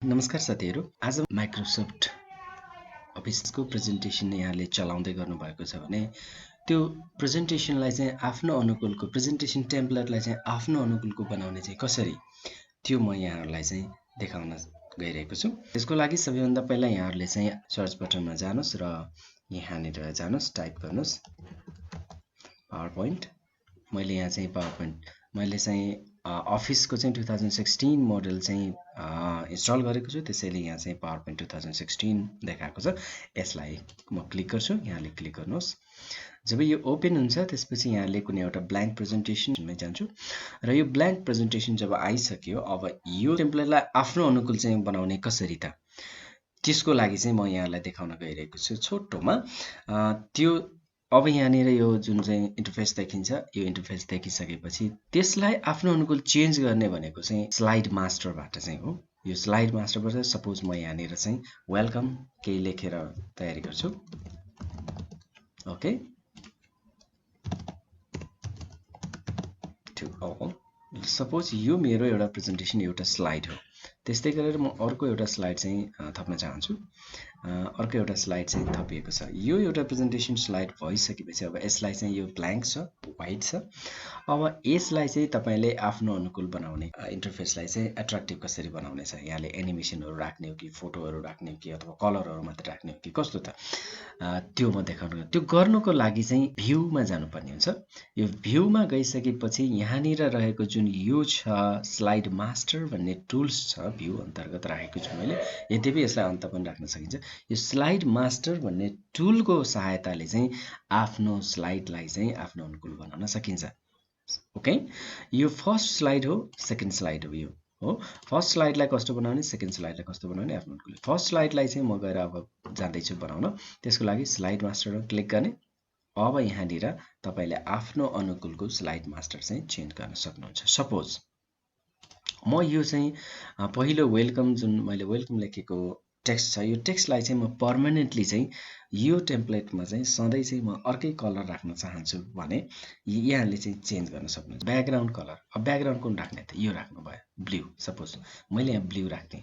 नमस्कार साथीहरू। आज माइक्रोसफ्ट अफिसको प्रेजेन्टेसन यहाँले चलाउँदै गर्नुभएको छ भने त्यो प्रेजेन्टेसनलाई चाहिँ आफ्नो अनुकूलको प्रेजेन्टेसन टेम्प्लेटलाई चाहिँ आफ्नो अनुकूलको बनाउने चाहिँ कसरी त्यो म यहाँहरूलाई चाहिँ देखाउन गइरहेको छु। त्यसको लागि सबैभन्दा पहिला यहाँहरूले चाहिँ सर्च बटनमा जानुहोस् र यहाँनिर जानुहोस्, टाइप गर्नुहोस् पावर पोइन्ट। मैले यहाँ चाहिँ पावर पोइन्ट मैले चाहिँ अफिसको चाहिँ 2016 मोडल चाहिँ इन्स्टल गरेको छु, त्यसैले यहाँ चाहिँ पावर पोइन्ट 2016 देखाएको छ। यसलाई म क्लिक गर्छु, यहाँले क्लिक गर्नुहोस्। जब यो ओपन हुन्छ त्यसपछि यहाँले कुनै एउटा ब्ल्याङ्क प्रेजेन्टेसनमा जान्छु र यो ब्ल्याङ्क प्रेजेन्टेसन जब आइसक्यो अब यो टेम्प्लेटलाई आफ्नो अनुकूल चाहिँ बनाउने कसरी त त्यसको लागि चाहिँ म यहाँलाई देखाउन गइरहेको छु छोटोमा। त्यो अब यहाँनिर यो जुन चाहिँ इन्टरफेस देखिन्छ, यो इन्टरफेस देखिसकेपछि त्यसलाई आफ्नो अनुकूल चेन्ज गर्ने भनेको चाहिँ स्लाइड मास्टरबाट चाहिँ हो। यो स्लाइड मास्टरबाट सपोज म यहाँनिर चाहिँ वेलकम केही लेखेर तयारी गर्छु। Okay, to all. सपोज यो मेरो एउटा प्रेजेन्टेसन एउटा स्लाइड हो। त्यस्तै गरेर म अर्को एउटा स्लाइड चाहिँ थप्न चाहन्छु। अर्को एउटा स्लाइड चाहिँ थपिएको छ। यो एउटा प्रेजेन्टेसन स्लाइड भइसकेपछि अब यसलाई चाहिँ यो ब्ल्याङ्क छ, वाइट छ। अब यसलाई चाहिँ तपाईले आफ्नो अनुकूल बनाउने इन्टरफेसलाई चाहिँ एट्र्याक्टिभ कसरी बनाउने छ। यहाँले एनिमेसनहरू राख्ने हो कि फोटोहरू राख्ने हो कि अथवा कलरहरू मात्र राख्ने हो कि कस्तो त त्यो म देखाउनु। त्यो गर्नुको लागि चाहिँ भ्यूमा जानुपर्ने हुन्छ। यो भ्यूमा गइसकेपछि यहाँनिर रहेको जुन यो छ स्लाइड मास्टर भन्ने टुल्स छ, भ्यू अन्तर्गत राखेको छु मैले। यद्यपि यसलाई अन्त पनि राख्न सकिन्छ। यो स्लाइड मास्टर भन्ने टुलको सहायताले चाहिँ आफ्नो स्लाइडलाई चाहिँ आफ्नो अनुकूल बनाउन सकिन्छ। ओके, यो फर्स्ट स्लाइड हो, सेकेन्ड स्लाइड हो। यो हो फर्स्ट स्लाइडलाई कस्तो बनाउने, सेकेन्ड स्लाइडलाई कस्तो बनाउने आफ्नो अनुकूल। फर्स्ट स्लाइडलाई चाहिँ म गएर अब जाँदैछु बनाउन। त्यसको लागि स्लाइड मास्टरमा क्लिक गर्ने। अब यहाँनिर तपाईले आफ्नो अनुकूलको स्लाइड मास्टर चाहिँ चेन्ज गर्न सक्नुहुन्छ। सपोज म यो चाहिँ पहिलो वेलकम जुन मैले वेलकम लेखेको टेक्स्ट छ, यो टेक्स्टलाई चाहिँ म पर्मानेन्टली चाहिँ यो टेम्प्लेटमा चाहिँ सधैँ चाहिँ म अर्कै कलर राख्न चाहन्छु भने यहाँले चाहिँ चेन्ज गर्न सक्नुहुन्छ। ब्याकग्राउन्ड कलर, अब ब्याकग्राउन्ड कुन राख्ने त यो राख्नु भयो, ब्लू। सपोज मैले यहाँ ब्लू राख्ने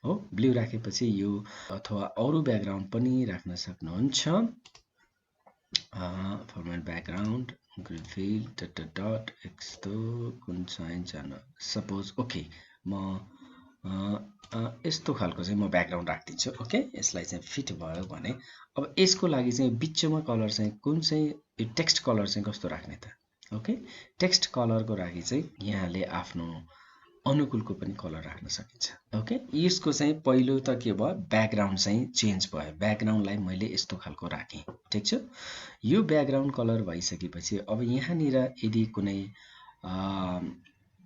हो। ब्लू राखेपछि यो अथवा अरू ब्याकग्राउन्ड पनि राख्न सक्नुहुन्छ। Format background green field dot यस्तो कुन चाहिन्छ। सपोज ओके, म यस्तो खालको चाहिँ म ब्याकग्राउन्ड राखिदिन्छु। ओके, यसलाई चाहिँ फिट भयो भने अब यसको लागि चाहिँ बिचमा कलर चाहिँ कुन चाहिँ यो टेक्स्ट कलर चाहिँ कस्तो राख्ने त। ओके, टेक्स्ट कलरको लागि चाहिँ यहाँले आफ्नो अनुकूलको पनि कलर राख्न सकिन्छ। ओके, यसको चाहिँ पहिलो त के भयो, ब्याकग्राउन्ड चाहिँ चेन्ज भयो। ब्याकग्राउन्डलाई मैले यस्तो खालको राखेँ, ठिक छ। यो ब्याकग्राउन्ड कलर भइसकेपछि अब यहाँनिर यदि कुनै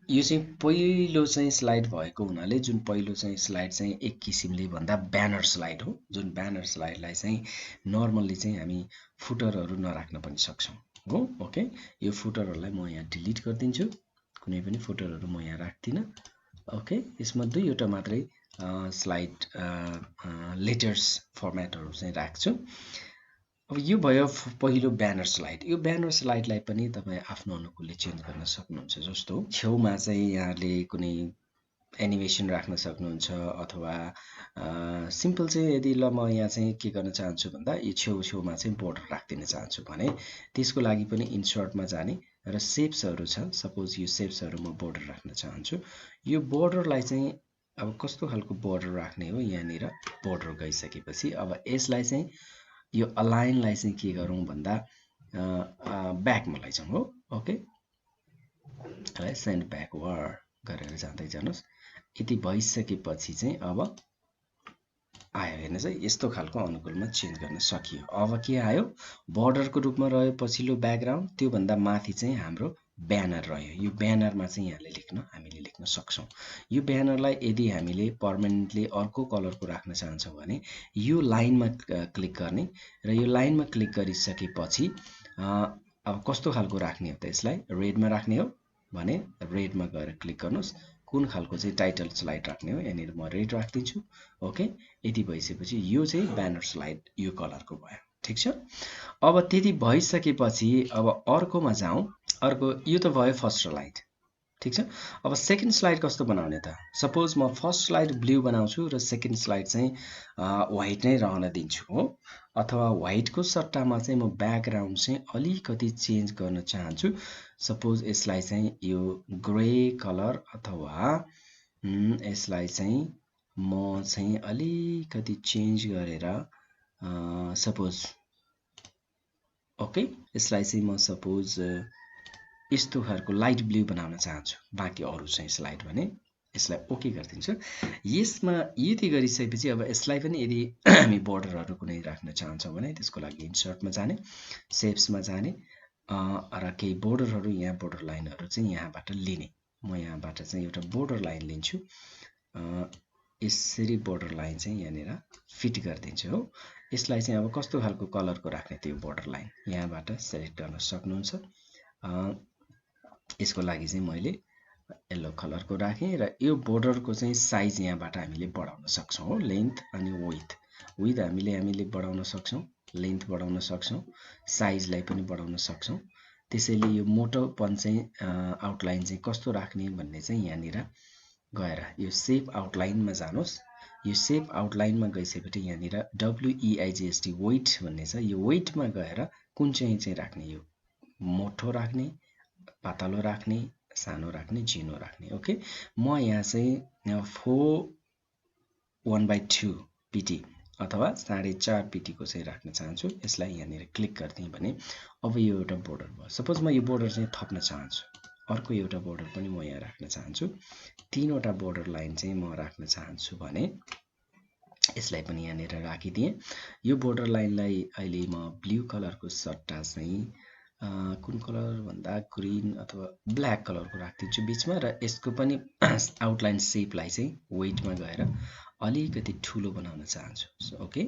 यो चाहिँ पहिलो चाहिँ स्लाइड भएको हुनाले जुन पहिलो चाहिँ स्लाइड चाहिँ एक किसिमले भन्दा ब्यानर स्लाइड हो। जुन ब्यानर स्लाइडलाई चाहिँ नर्मल्ली चाहिँ हामी फुटरहरू नराख्न पनि सक्छौँ हो। ओके, यो फुटरहरूलाई म यहाँ डिलिट गरिदिन्छु। कुनै पनि फुटरहरू म यहाँ राख्दिनँ। ओके, यसमा दुईवटा मात्रै स्लाइड लेटर्स फर्मेटहरू चाहिँ राख्छु। अब यो भयो पहिलो ब्यानर स्लाइड। यो ब्यानर स्लाइडलाई पनि तपाईँ आफ्नो अनुकूलले चेन्ज गर्न सक्नुहुन्छ। जस्तो छेउमा चाहिँ यहाँले कुनै एनिमेसन राख्न सक्नुहुन्छ अथवा सिम्पल चाहिँ यदि ल म यहाँ चाहिँ के गर्न चाहन्छु भन्दा यो छेउछेउमा चाहिँ बोर्डर राखिदिन चाहन्छु भने त्यसको लागि पनि इन्सर्टमा जाने र सेप्सहरू छ। सपोज यो सेप्सहरू म बोर्डर राख्न चाहन्छु। यो बोर्डरलाई चाहिँ अब कस्तो खालको बोर्डर राख्ने हो, यहाँनिर बोर्डर गइसकेपछि अब यसलाई चाहिँ यो अलाइनलाई चाहिँ के गरौँ भन्दा ब्याकमा लैजाउँ हो। ओके, सेन्ड ब्याकवर्ड गरेर जाँदै जानुहोस्। यति भइसकेपछि चाहिँ अब आयो, हेर्नुहोस् है, यस्तो खालको अनुकूलमा चेन्ज गर्न सकियो। अब के आयो, बोर्डरको रूपमा रह्यो पछिल्लो ब्याकग्राउन्ड, त्योभन्दा माथि चाहिँ हाम्रो ब्यानर रह्यो। यो ब्यानरमा चाहिँ यहाँले हामीले लेख्न सक्छौँ। यो ब्यानरलाई यदि हामीले पर्मानेन्टली अर्को कलरको राख्न चाहन्छौँ भने यो लाइनमा क्लिक गर्ने र यो लाइनमा क्लिक गरिसकेपछि अब कस्तो खालको राख्ने हो त, यसलाई रेडमा राख्ने हो भने रेडमा गएर क्लिक गर्नुहोस्। कुन खालको चाहिँ टाइटल स्लाइड राख्ने हो, यहाँनिर म रेड राखिदिन्छु। ओके, यति भइसकेपछि यो चाहिँ ब्यानर स्लाइड यो कलरको भयो, ठिक छ। अब त्यति भइसकेपछि अब अर्कोमा जाउँ। अर्को यो त भयो फर्स्ट स्लाइड ठीक छ। अब सेकेन्ड स्लाइड कस्तो बनाउने त? सपोज म फर्स्ट स्लाइड ब्लू बनाउँछु र सेकेन्ड स्लाइड चाहिँ व्हाइट नै रहन दिन्छु हो, अथवा व्हाइटको सट्टामा चाहिँ म ब्याकग्राउन्ड चाहिँ अलिकति चेन्ज गर्न चाहन्छु। सपोज यसलाई चाहिँ यो ग्रे कलर अथवा यसलाई चाहिँ म चाहिँ अलिकति चेन्ज गरेर सपोज ओके, यसलाई चाहिँ म सपोज यस्तो खालको लाइट ब्लू बनाउन चाहन्छु। बाँकी अरू चाहिँ स्लाइड भने यसलाई ओके गरिदिन्छु। यसमा यति गरिसकेपछि अब यसलाई पनि यदि हामी बोर्डरहरू कुनै राख्न चाहन्छौँ भने त्यसको लागि इन्सर्टमा जाने, सेप्समा जाने र केही बोर्डरहरू यहाँ बोर्डर लाइनहरू चाहिँ यहाँबाट लिने। म यहाँबाट चाहिँ एउटा बोर्डर लाइन लिन्छु। यसरी बोर्डर लाइन चाहिँ यहाँनिर फिट गरिदिन्छु हो। यसलाई चाहिँ अब कस्तो खालको कलरको राख्ने त्यो बोर्डर लाइन यहाँबाट सेलेक्ट गर्न सक्नुहुन्छ। यसको लागि चाहिँ मैले येल्लो कलरको राखेँ र यो बोर्डरको चाहिँ साइज यहाँबाट हामीले बढाउन सक्छौँ हो। लेन्थ अनि विथ हामीले बढाउन सक्छौँ, लेन्थ बढाउन सक्छौँ, साइजलाई पनि बढाउन सक्छौँ। त्यसैले यो मोटोपन चाहिँ आउटलाइन चाहिँ कस्तो राख्ने भन्ने चाहिँ यहाँनिर गएर यो सेप आउटलाइनमा जानुहोस्। यो सेप आउटलाइनमा गइसकेपछि यहाँनिर WEIGST वेट भन्ने छ। यो वेटमा गएर कुन चाहिँ राख्ने, यो मोटो राख्ने, पातलो राख्ने, सानो राख्ने, झिनो राख्ने। ओके, म यहाँ चाहिँ 4/1/2 पिटी अथवा 4.5 पिटीको चाहिँ राख्न चाहन्छु। यसलाई यहाँनिर क्लिक गरिदिएँ भने अब यो एउटा बोर्डर भयो। सपोज म यो बोर्डर चाहिँ थप्न चाहन्छु, अर्को एउटा बोर्डर पनि म यहाँ राख्न चाहन्छु, 3वटा बोर्डर लाइन चाहिँ म राख्न चाहन्छु भने यसलाई पनि यहाँनिर राखिदिएँ। यो बोर्डर लाइनलाई अहिले म ब्लू कलरको सट्टा चाहिँ कुन कलर भन्दा ग्रीन अथवा ब्ल्याक कलरको राखिदिन्छु बिचमा, र यसको पनि आउटलाइन सेपलाई चाहिँ वेटमा गएर अलिकति ठुलो बनाउन चाहन्छु। ओके,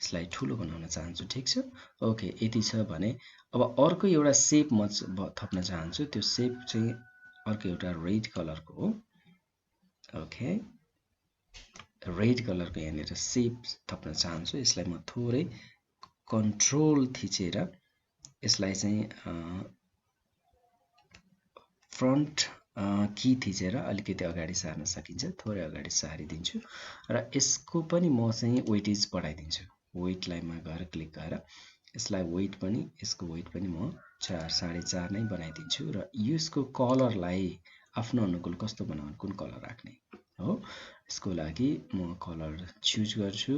यसलाई ठुलो बनाउन चाहन्छु। ठिक छ, ओके, यति छ भने अब अर्को एउटा सेप म थप्न चाहन्छु। त्यो सेप चाहिँ अर्को एउटा रेड कलरको हो। ओके, रेड कलरको यहाँनिर सेप थप्न चाहन्छु। यसलाई म थोरै कन्ट्रोल थिचेर यसलाई चाहिँ फ्रन्ट की थिचेर अलिकति अगाडि सार्न सकिन्छ। थोरै अगाडि सारिदिन्छु र यसको पनि म चाहिँ वेटेज बढाइदिन्छु। वेट लाइनमा गएर क्लिक गरेर यसलाई वेट पनि, यसको वेट पनि म 4.5 नै बनाइदिन्छु र यसको कलरलाई आफ्नो अनुकूल कस्तो बनाउनु, कुन कलर राख्ने हो। यसको लागि म कलर चुज गर्छु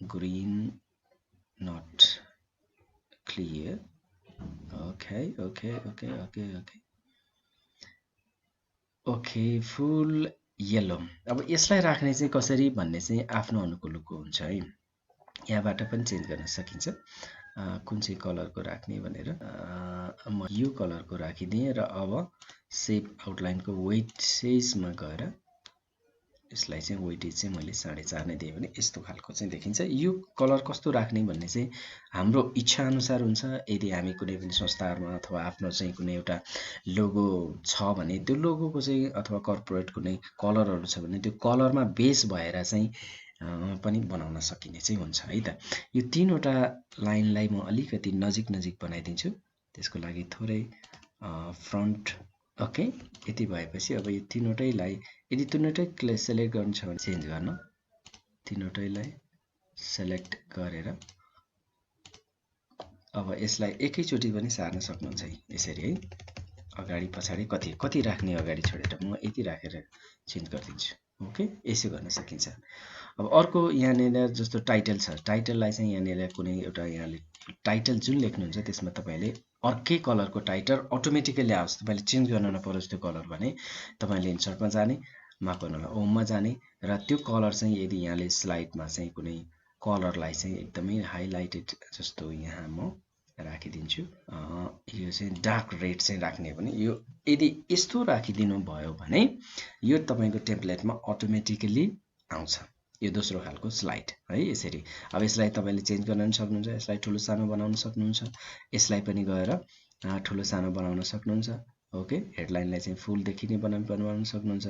green, not clear. Okay okay okay okay okay okay, full yellow. अब यसलाई राख्ने चाहिँ कसरी भन्ने चाहिँ आफ्नो अनुकूलको हुन्छ है। यहाँबाट पनि चेन्ज गर्न सकिन्छ कुन चाहिँ कलरको राख्ने भनेर। म यो कलरको राखिदिएँ र अब सेप आउटलाइनको वेटेजमा गएर यसलाई चाहिँ वेटेज चाहिँ मैले 4.5 नै दिएँ भने यस्तो खालको चाहिँ देखिन्छ। यो कलर कस्तो राख्ने भन्ने चाहिँ हाम्रो इच्छा अनुसार हुन्छ। यदि हामी कुनै पनि संस्थाहरूमा अथवा आफ्नो चाहिँ कुनै एउटा लोगो छ भने त्यो लोगोको चाहिँ अथवा कर्पोरेट कुनै कलरहरू छ भने त्यो कलरमा बेस भएर चाहिँ पनि बनाउन सकिने चाहिँ हुन्छ है त। यो 3वटा लाइनलाई म अलिकति नजिक बनाइदिन्छु। त्यसको लागि थोरै फ्रन्ट। ओके, यति भएपछि अब यो 3वटैलाई यदि 3वटै सेलेक्ट गर्नु छ भने चेन्ज गर्न, 3वटैलाई सेलेक्ट गरेर अब यसलाई एकैचोटि पनि सार्न सक्नुहुन्छ यसरी है। अगाडि पछाडि कति राख्ने अगाडि छोडेर म यति राखेर चेन्ज गरिदिन्छु। ओके, यसो गर्न सकिन्छ। अब अर्को यहाँनिर जस्तो टाइटल छ, टाइटललाई चाहिँ यहाँनिर कुनै एउटा यहाँले टाइटल जुन लेख्नुहुन्छ त्यसमा तपाईँले अर्कै कलरको टाइटल अटोमेटिकली आओस्, तपाईँले चेन्ज गर्न नपरोस् त्यो कलर भने तपाईँले इन्सर्टमा जाने, माफ गर्नुहोला होममा जाने र त्यो कलर चाहिँ यदि यहाँले स्लाइडमा चाहिँ कुनै कलरलाई चाहिँ एकदमै हाइलाइटेड जस्तो यहाँ म राखिदिन्छु। यो चाहिँ डार्क रेड चाहिँ राख्ने भने यो यदि यस्तो राखिदिनु भयो भने यो तपाईँको टेम्प्लेटमा अटोमेटिकली आउँछ। यो दोस्रो खालको स्लाइड है। यसरी अब यसलाई तपाईँले चेन्ज गर्न पनि सक्नुहुन्छ। यसलाई ठुलो सानो बनाउन सक्नुहुन्छ। यसलाई पनि गएर ठुलो सानो बनाउन सक्नुहुन्छ। ओके, हेडलाइनलाई चाहिँ फुल देखिने बनाउन सक्नुहुन्छ।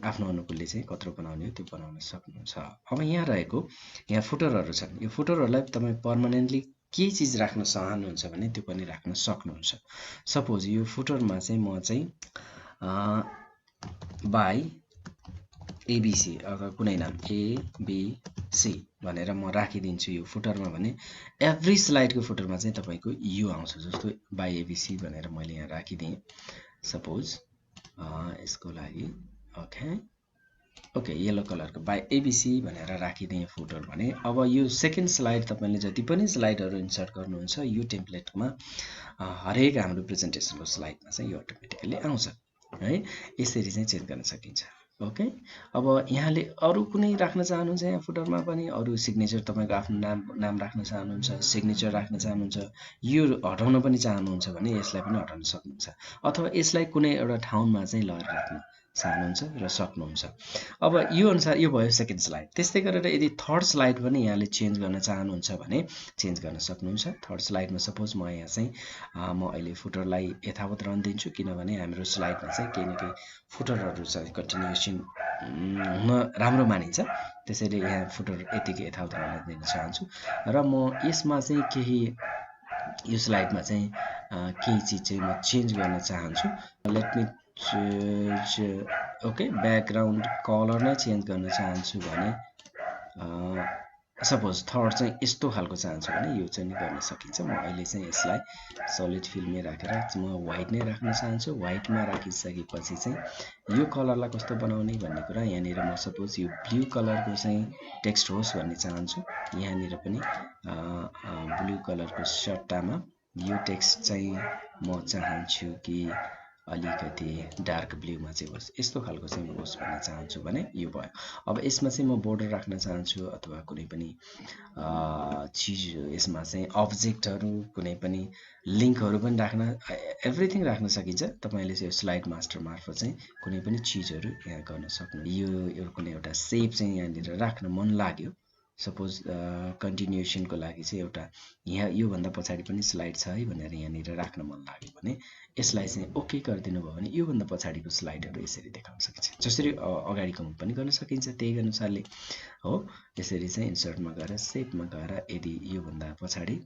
आफ्नो अनुकूलले चाहिँ कत्रो बनाउने हो त्यो बनाउन सक्नुहुन्छ। अब यहाँ रहेको यहाँ फुटरहरू छन्। यो फुटरहरूलाई तपाईँ पर्मानेन्टली के चीज राख्न चाहनुहुन्छ भने त्यो पनि राख्न सक्नुहुन्छ। सपोज यो फुटरमा चाहिँ म चाहिँ बाई एबीसी अथवा कुनै नाम एबीसी भनेर म राखिदिन्छु यो फुटरमा भने एभ्री स्लाइडको फुटरमा चाहिँ तपाईँको यो आउँछ। जस्तो बाई एबीसी भनेर मैले यहाँ राखिदिएँ सपोज यसको लागि ओके येलो कलरको बाई एबीसी भनेर राखिदिएँ फुटर भने अब यो सेकेन्ड स्लाइड तपाईँले जति पनि स्लाइडहरू इन्सर्ट गर्नुहुन्छ यो टेम्प्लेटमा हरेक हाम्रो प्रेजेन्टेसनको स्लाइडमा चाहिँ यो अटोमेटिकली आउँछ है। यसरी चाहिँ चेन्ज गर्न सकिन्छ। ओके अब यहाँले अरू कुनै राख्न चाहनुहुन्छ यहाँ फुटरमा पनि अरू सिग्नेचर तपाईँको आफ्नो नाम राख्न चाहनुहुन्छ, सिग्नेचर राख्न चाहनुहुन्छ, यो हटाउन पनि चाहनुहुन्छ भने यसलाई पनि हटाउन सक्नुहुन्छ अथवा यसलाई कुनै एउटा ठाउँमा चाहिँ लगेर राख्न चाहनुहुन्छ र सक्नुहुन्छ। अब यो अनुसार यो भयो सेकेन्ड स्लाइड। त्यस्तै गरेर यदि थर्ड स्लाइड पनि यहाँले चेन्ज गर्न चाहनुहुन्छ भने चेन्ज गर्न सक्नुहुन्छ। थर्ड स्लाइडमा सपोज म यहाँ चाहिँ म अहिले फुटरलाई यथावत रहन दिन्छु किनभने हाम्रो स्लाइडमा चाहिँ केही न केही फुटरहरू चाहिँ कन्टिन्युएसन हुन राम्रो मानिन्छ, त्यसैले यहाँ फुटर यतिकै यथावत रहन दिन चाहन्छु र म यसमा चाहिँ केही यो स्लाइडमा चाहिँ केही चिज चाहिँ म चेन्ज गर्न चाहन्छु। Let me okay background colour नै चेन्ज गर्न चाहन्छु भने सपोज थर्ड चाहिँ यस्तो खालको चाहन्छु भने यो चाहिँ गर्न सकिन्छ। म अहिले चाहिँ यसलाई सलिड फिलमै राखेर म व्हाइट नै राख्न चाहन्छु। व्हाइटमा राखिसकेपछि चाहिँ यो कलरलाई कस्तो बनाउने भन्ने कुरा यहाँनिर म सपोज यो ब्लू कलरको चाहिँ टेक्स्ट होस् भन्ने चाहन्छु। यहाँनिर पनि ब्लू कलरको सट्टामा यो टेक्स्ट चाहिँ म चाहन्छु कि अलिकति डार्क ब्लूमा चाहिँ होस्, यस्तो खालको चाहिँ होस् भन्ने चाहन्छु भने यो भयो। अब यसमा चाहिँ म बोर्डर राख्न चाहन्छु अथवा कुनै पनि चिज यसमा चाहिँ अब्जेक्टहरू कुनै पनि लिङ्कहरू पनि राख्न एभ्रिथिङ राख्न सकिन्छ। तपाईँले चाहिँ स्लाइड मास्टर मार्फत चाहिँ कुनै पनि चिजहरू यहाँ गर्न सक्नु। यो कुनै एउटा सेप चाहिँ यहाँनिर राख्न मन लाग्यो सपोज कन्टिन्युएसनको लागि चाहिँ एउटा यहाँ योभन्दा पछाडि पनि स्लाइड छ है भनेर यहाँनिर राख्न मन लाग्यो भने यसलाई चाहिँ ओके गरिदिनु भयो भने योभन्दा पछाडिको स्लाइडहरू यसरी देखाउन सकिन्छ। जसरी अगाडिकोमा पनि गर्न सकिन्छ त्यही अनुसारले हो। यसरी चाहिँ इन्सर्टमा गएर सेपमा गएर यदि योभन्दा पछाडि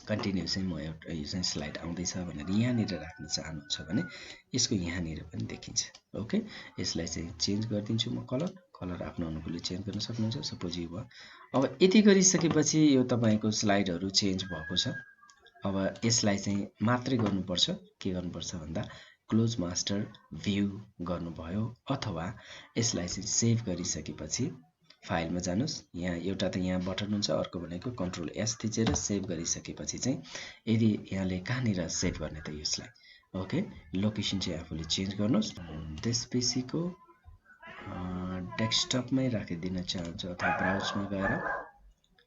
कन्टिन्युएसन म एउटा यो चाहिँ स्लाइड आउँदैछ भनेर यहाँनिर राख्न चाहनुहुन्छ भने यसको यहाँनिर पनि देखिन्छ। ओके यसलाई चाहिँ चेन्ज गरिदिन्छु म कलर आफ्नो अनुकूलले चेन्ज गर्न सक्नुहुन्छ। सपोज यो भयो। अब यति गरिसकेपछि यो तपाईँको स्लाइडहरू चेन्ज भएको छ। अब यसलाई चाहिँ मात्रै गर्नुपर्छ। के गर्नुपर्छ भन्दा क्लोज मास्टर भ्यू गर्नुभयो अथवा यसलाई चाहिँ सेभ गरिसकेपछि फाइलमा जानुस्। यहाँ एउटा त यहाँ बटन हुन्छ, अर्को भनेको कन्ट्रोल एस थिचेर सेभ गरिसकेपछि चाहिँ यदि यहाँले कहाँनिर सेभ गर्ने त यसलाई ओके लोकेसन चाहिँ आफूले चेन्ज गर्नुहोस्। त्यसपछिको डेस्कटपमै राखिदिन चाहन्छु अथवा ब्राउजमा गएर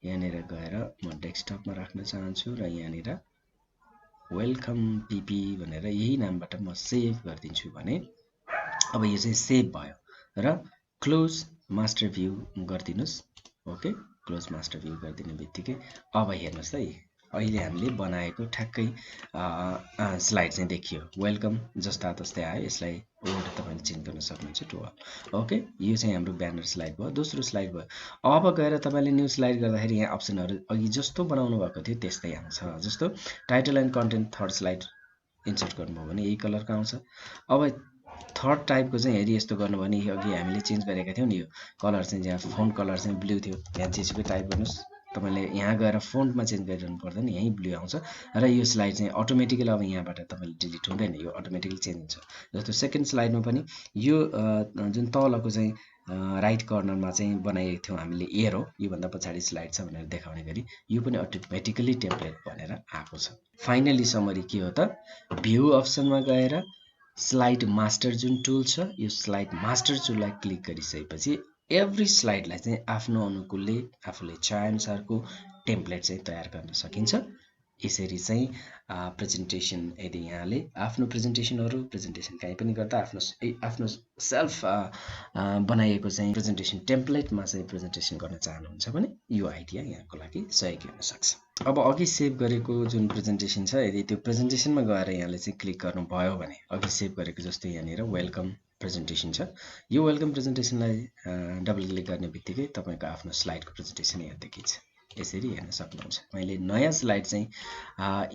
यहाँनिर गएर म डेस्कटपमा राख्न चाहन्छु र यहाँनिर वेलकम पिपी भनेर यही नामबाट म सेभ गरिदिन्छु भने अब यो चाहिँ सेभ भयो र close master view गरिदिनुस्। Okay close master view गरिदिने बित्तिकै अब हेर्नुहोस् है अहिले हामीले बनाएको ठ्याक्कै स्लाइड चाहिँ देखियो। वेलकम जस्ता तस्तै आयो। यसलाई वर्ड तपाईँले चेन्ज गर्न सक्नुहुन्छ टु अल। ओके यो चाहिँ हाम्रो ब्यानर स्लाइड भयो। दोस्रो स्लाइड भयो। अब गएर तपाईँले न्यू स्लाइड गर्दाखेरि यहाँ अप्सनहरू अघि जस्तो बनाउनु भएको थियो त्यस्तै आउँछ। जस्तो title and content third slide insert गर्नुभयो भने यही कलरको आउँछ। अब थर्ड टाइपको चाहिँ यदि यस्तो गर्नु भने अघि हामीले चेन्ज गरेका थियौँ नि यो कलर चाहिँ जहाँ फोन्ट कलर चाहिँ ब्लू थियो यहाँ जेसुकै टाइप गर्नुहोस्। तपाईँले यहाँ गएर फोन्टमा चेन्ज गरिरहनु पर्दैन, यहीँ ब्लू आउँछ र यो स्लाइड चाहिँ अटोमेटिकली अब यहाँबाट तपाईँले डिलिट हुँदैन, यो अटोमेटिकली चेन्ज हुन्छ। जस्तो सेकेन्ड स्लाइडमा पनि यो जुन तलको चाहिँ राइट कर्नरमा चाहिँ बनाएको थियौँ हामीले एरो योभन्दा पछाडि स्लाइड छ भनेर देखाउने गरी यो पनि अटोमेटिकली टेम्प्लेट भनेर आएको छ। फाइनली समरी के हो त भ्यू अप्सनमा गएर स्लाइड मास्टर जुन टुल छ यो स्लाइड मास्टर टुललाई क्लिक गरिसकेपछि एभ्री स्लाइडलाई चाहिँ आफ्नो अनुकूलले आफूले चाहेअनुसारको टेम्प्लेट चाहिँ तयार गर्न सकिन्छ। यसरी चाहिँ प्रेजेन्टेसन यदि यहाँले आफ्नो प्रेजेन्टेसन कहीँ पनि गर्दा आफ्नो सेल्फ बनाइएको चाहिँ प्रेजेन्टेसन टेम्प्लेटमा चाहिँ प्रेजेन्टेसन गर्न चाहनुहुन्छ भने यो आइडिया यहाँको लागि सहयोगी हुन सक्छ। अब अघि सेभ गरेको जुन प्रेजेन्टेसन छ यदि त्यो प्रेजेन्टेसनमा गएर यहाँले चाहिँ क्लिक गर्नुभयो भने अघि सेभ गरेको जस्तो यहाँनिर वेलकम प्रेजेन्टेसन छ। यो वेलकम प्रेजेन्टेसनलाई डबल क्लिक गर्ने बित्तिकै तपाईँको आफ्नो स्लाइडको प्रेजेन्टेसन यहाँ देखिन्छ। यसरी हेर्न सक्नुहुन्छ। मैले नयाँ स्लाइड चाहिँ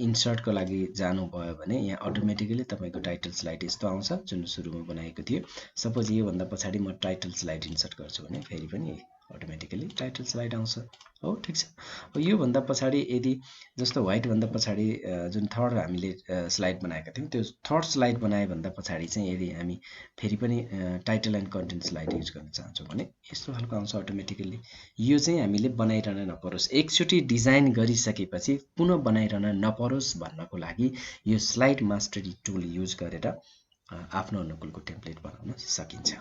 इन्सर्टको लागि जानुभयो भने यहाँ अटोमेटिकली तपाईँको टाइटल स्लाइड यस्तो आउँछ जुन सुरुमा बनाएको थियो। सपोज योभन्दा पछाडि म टाइटल स्लाइड इन्सर्ट गर्छु भने फेरि पनि अटोमेटिकली टाइटल स्लाइड आउँछ हो। ठिक छ। अब योभन्दा पछाडि यदि जस्तो व्हाइटभन्दा पछाडि जुन थर्ड हामीले स्लाइड बनाएका थियौँ त्यो थर्ड स्लाइड बनाए भन्दा पछाडि चाहिँ यदि हामी फेरि पनि title and content slide use गर्न चाहन्छौँ भने यस्तो खालको आउँछ अटोमेटिकली। यो चाहिँ हामीले बनाइरहन नपरोस्, एकचोटि डिजाइन गरिसकेपछि पुनः बनाइरहन नपरोस् भन्नको लागि यो स्लाइड मास्टरी टुल युज गरेर आफ्नो अनुकूलको टेम्प्लेट बनाउन सकिन्छ।